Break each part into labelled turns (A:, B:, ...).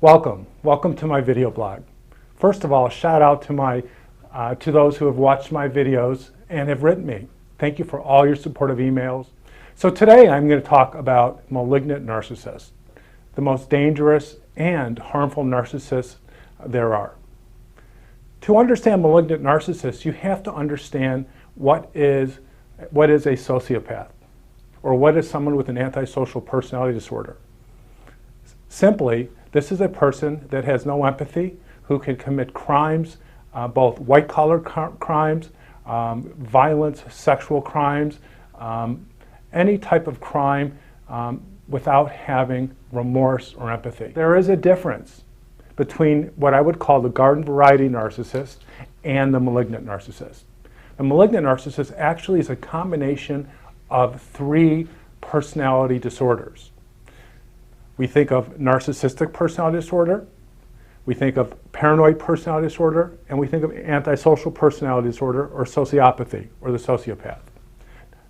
A: Welcome to my video blog. First of all, a shout out to those who have watched my videos and have written me. Thank you for all your supportive emails. So today I'm going to talk about malignant narcissists, the most dangerous and harmful narcissists there are. To understand malignant narcissists, you have to understand what is a sociopath, or what is someone with an antisocial personality disorder. Simply, this is a person that has no empathy, who can commit crimes, both white-collar crimes, violence, sexual crimes, any type of crime without having remorse or empathy. There is a difference between what I would call the garden variety narcissist and the malignant narcissist. The malignant narcissist actually is a combination of 3 personality disorders. We think of narcissistic personality disorder, we think of paranoid personality disorder, and we think of antisocial personality disorder, or sociopathy, or the sociopath.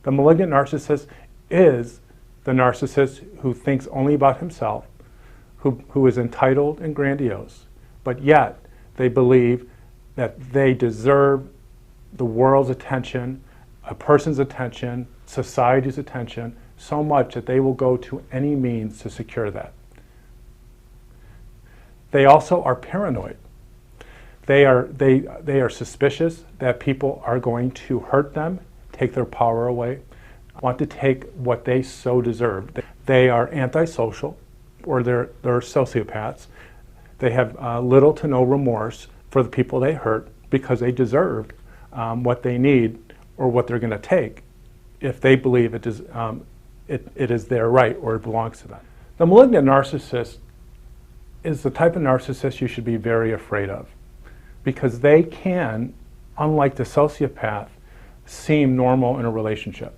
A: The malignant narcissist is the narcissist who thinks only about himself, who is entitled and grandiose, but yet they believe that they deserve the world's attention, a person's attention, society's attention, so much that they will go to any means to secure that. They also are paranoid. They are suspicious that people are going to hurt them, take their power away, want to take what they so deserve. They are antisocial, or they're sociopaths. They have little to no remorse for the people they hurt because they deserved what they need or what they're going to take if they believe it is their right or it belongs to them. The malignant narcissist is the type of narcissist you should be very afraid of, because they can, unlike the sociopath, seem normal in a relationship.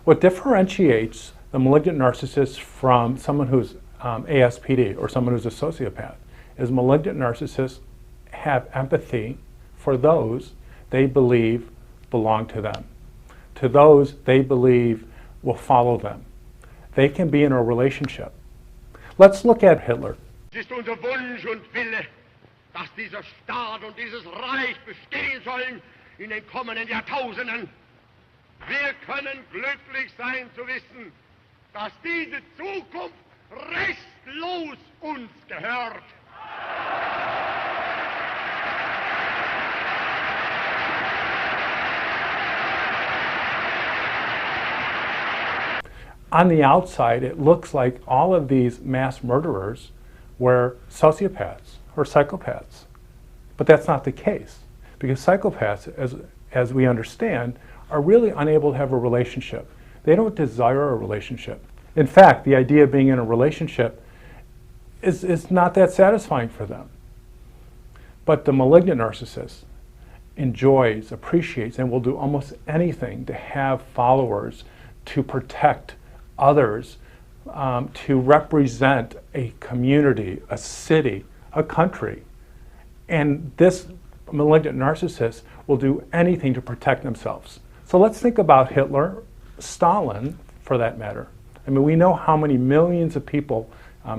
A: What differentiates the malignant narcissist from someone who's ASPD or someone who's a sociopath is malignant narcissists have empathy for those they believe belong to them, to those they believe will follow them. They can be in a relationship. Let's look at Hitler.
B: Es ist unser Wunsch und Wille, dass dieser Staat und dieses Reich bestehen sollen in den kommenden Jahrtausenden. Wir können glücklich sein zu wissen, dass diese Zukunft restlos uns gehört.
A: On the outside, it looks like all of these mass murderers were sociopaths or psychopaths. But that's not the case, because psychopaths, as we understand, are really unable to have a relationship. They don't desire a relationship. In fact, the idea of being in a relationship is not that satisfying for them. But the malignant narcissist enjoys, appreciates, and will do almost anything to have followers, to protect others, to represent a community, a city, a country. And this malignant narcissist will do anything to protect themselves. So let's think about Hitler, Stalin, for that matter. I mean, we know how many millions of people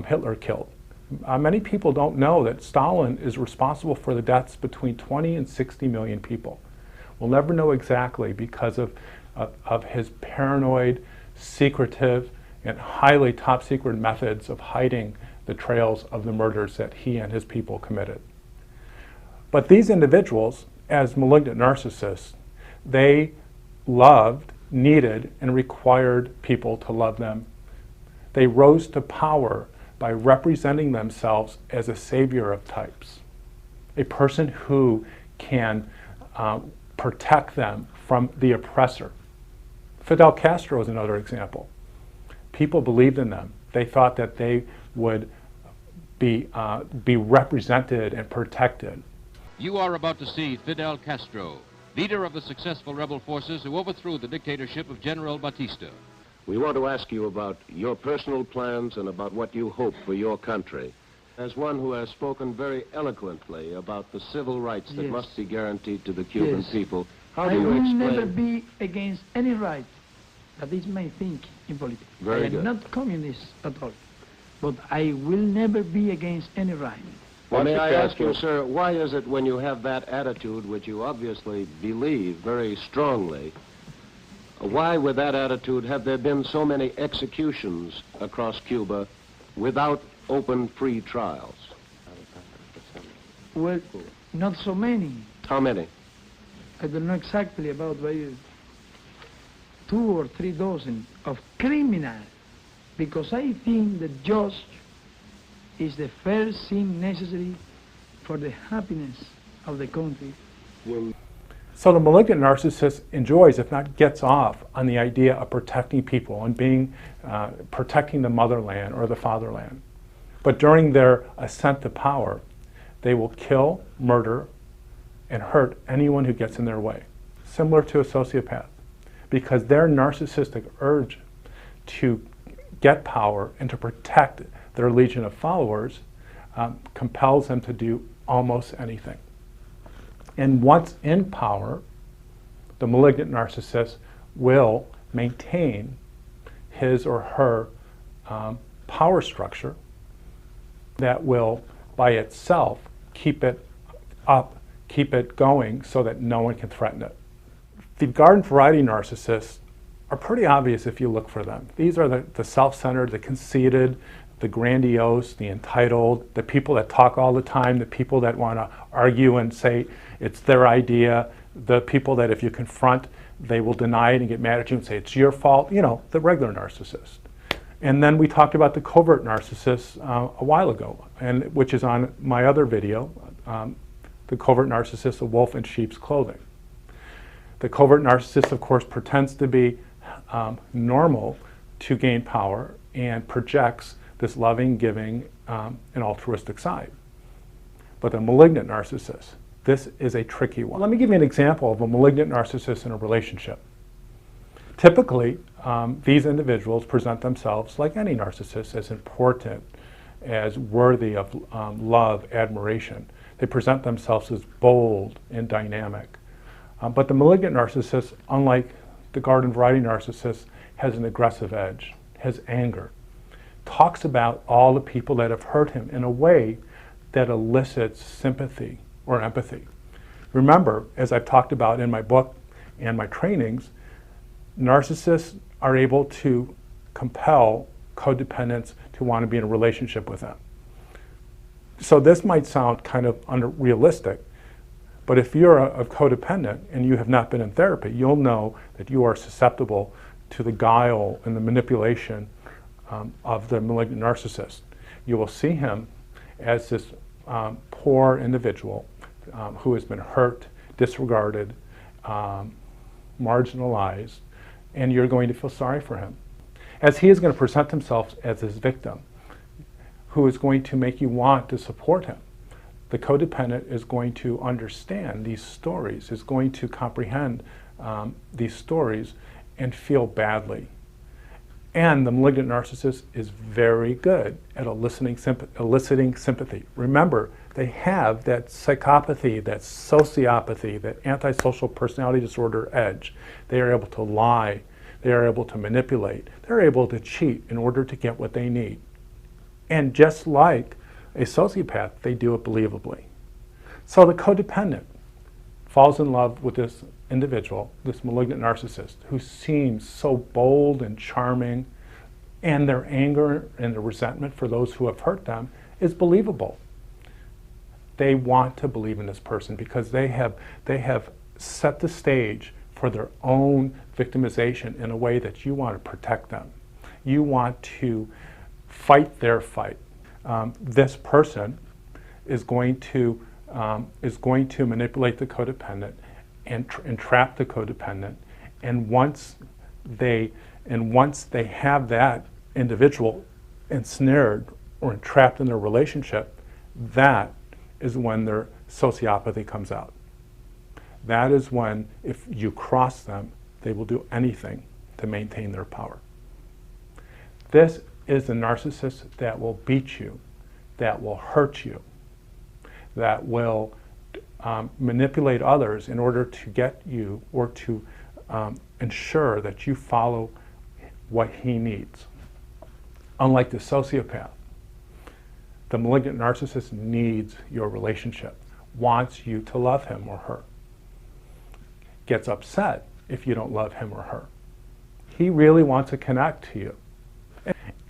A: Hitler killed. Many people don't know that Stalin is responsible for the deaths between 20 and 60 million people. We'll never know exactly because of his paranoid, secretive, and highly top secret methods of hiding the trails of the murders that he and his people committed. But these individuals, as malignant narcissists, they loved, needed, and required people to love them. They rose to power by representing themselves as a savior of types, a person who can protect them from the oppressor. Fidel Castro is another example. People believed in them. They thought that they would be represented and protected.
C: You are about to see Fidel Castro, leader of the successful rebel forces who overthrew the dictatorship of General Batista.
D: We want to ask you about your personal plans and about what you hope for your country. As one who has spoken very eloquently about the civil rights that must be guaranteed to the Cuban people, how do you explain?
E: I will never be against any right. That is my thinking in politics.
D: Very
E: I am
D: good.
E: not communist at all. but I will never be against any right.
D: Well, may I ask you, sir, why is it when you have that attitude, which you obviously believe very strongly, why with that attitude have there been so many executions across Cuba without open, free trials?
E: Well, not so many.
D: How many?
E: I don't know exactly about 2 or 3 dozen of criminals, because I think the judge is the first thing necessary for the happiness of the country.
A: So the malignant narcissist enjoys, if not gets off, on the idea of protecting people and protecting the motherland or the fatherland. But during their ascent to power, they will kill, murder, and hurt anyone who gets in their way, similar to a sociopath, because their narcissistic urge to get power and to protect their legion of followers compels them to do almost anything. And once in power, the malignant narcissist will maintain his or her power structure that will, by itself, keep it up, keep it going so that no one can threaten it. The garden variety narcissists are pretty obvious if you look for them. These are the self-centered, the conceited, the grandiose, the entitled, the people that talk all the time, the people that want to argue and say it's their idea, the people that if you confront, they will deny it and get mad at you and say it's your fault, you know, the regular narcissist. And then we talked about the covert narcissists a while ago, and which is on my other video, the covert narcissist, a wolf in sheep's clothing. The covert narcissist, of course, pretends to be normal to gain power and projects this loving, giving, and altruistic side. But the malignant narcissist, this is a tricky one. Let me give you an example of a malignant narcissist in a relationship. Typically, these individuals present themselves, like any narcissist, as important, as worthy of love, admiration. They present themselves as bold and dynamic. But the malignant narcissist, unlike the garden variety narcissist, has an aggressive edge, has anger, talks about all the people that have hurt him in a way that elicits sympathy or empathy. Remember, as I've talked about in my book and my trainings, narcissists are able to compel codependents to want to be in a relationship with them. So this might sound kind of unrealistic, but if you're a codependent and you have not been in therapy, you'll know that you are susceptible to the guile and the manipulation of the malignant narcissist. You will see him as this poor individual who has been hurt, disregarded, marginalized, and you're going to feel sorry for him. As he is going to present himself as his victim, who is going to make you want to support him. The codependent is going to understand these stories, is going to comprehend these stories and feel badly. And the malignant narcissist is very good at eliciting sympathy. Remember, they have that psychopathy, that sociopathy, that antisocial personality disorder edge. They are able to lie, they are able to manipulate, they're able to cheat in order to get what they need. And just like a sociopath, they do it believably. So the codependent falls in love with this individual, this malignant narcissist, who seems so bold and charming, and their anger and their resentment for those who have hurt them is believable. They want to believe in this person because they have set the stage for their own victimization in a way that you want to protect them. You want to fight their fight. This person is going to manipulate the codependent and entrap the codependent, and once they have that individual ensnared or entrapped in their relationship, that is when their sociopathy comes out. That is when, if you cross them, they will do anything to maintain their power. This is the narcissist that will beat you, that will hurt you, that will manipulate others in order to get you or to ensure that you follow what he needs. Unlike the sociopath, The malignant narcissist needs your relationship, wants you to love him or her, gets upset if you don't love him or her. He really wants to connect to you.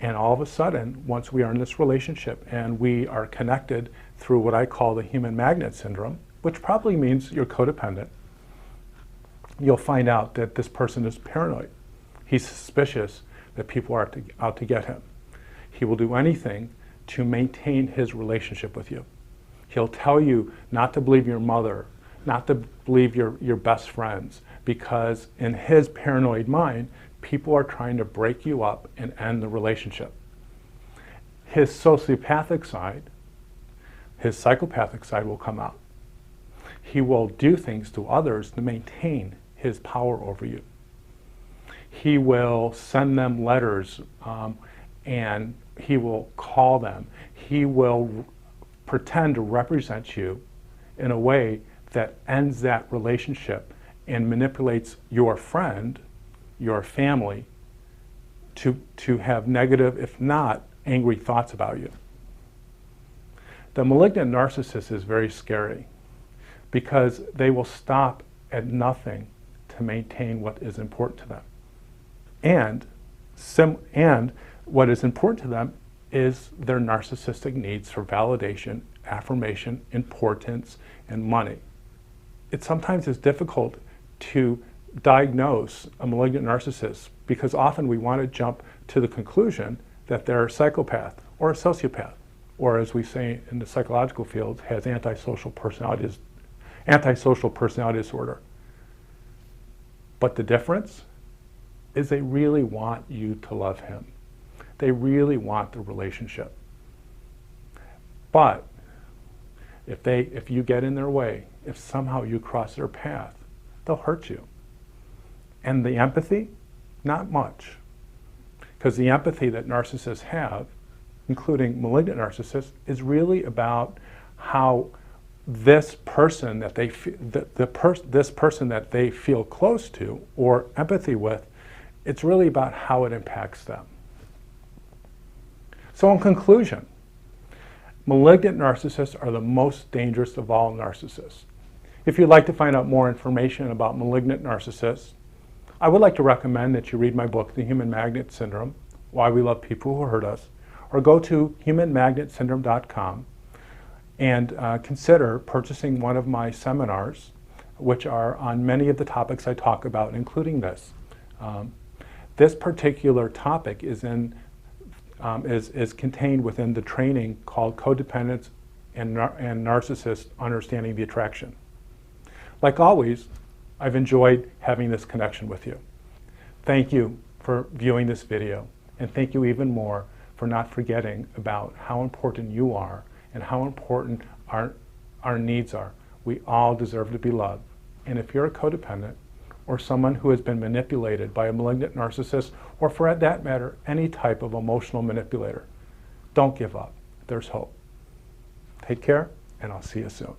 A: And all of a sudden, once we are in this relationship and we are connected through what I call the human magnet syndrome, which probably means you're codependent, you'll find out that this person is paranoid. He's suspicious that people are out to get him. He will do anything to maintain his relationship with you. He'll tell you not to believe your mother, not to believe your best friends, because in his paranoid mind, people are trying to break you up and end the relationship. His sociopathic side, his psychopathic side will come out. He will do things to others to maintain his power over you. He will send them letters and he will call them. He will pretend to represent you in a way that ends that relationship and manipulates your friend, your family, to have negative, if not angry thoughts about you. The malignant narcissist is very scary because they will stop at nothing to maintain what is important to them. And what is important to them is their narcissistic needs for validation, affirmation, importance, and money. It sometimes is difficult to diagnose a malignant narcissist because often we want to jump to the conclusion that they're a psychopath or a sociopath, or as we say in the psychological field, has antisocial personality disorder. But the difference is they really want you to love him. They really want the relationship. But if you get in their way, if somehow you cross their path, they'll hurt you. And the empathy, not much. Because the empathy that narcissists have, including malignant narcissists, is really about how this person that they this person that they feel close to or empathy with, it's really about how it impacts them. So in conclusion, malignant narcissists are the most dangerous of all narcissists. If you'd like to find out more information about malignant narcissists, I would like to recommend that you read my book, The Human Magnet Syndrome, Why We Love People Who Hurt Us, or go to humanmagnetsyndrome.com and consider purchasing one of my seminars, which are on many of the topics I talk about, including this. This particular topic is contained within the training called Codependence and Narcissist Understanding the Attraction. Like always, I've enjoyed having this connection with you. Thank you for viewing this video, and thank you even more for not forgetting about how important you are and how important our needs are. We all deserve to be loved. And if you're a codependent or someone who has been manipulated by a malignant narcissist, or for that matter, any type of emotional manipulator, don't give up. There's hope. Take care, and I'll see you soon.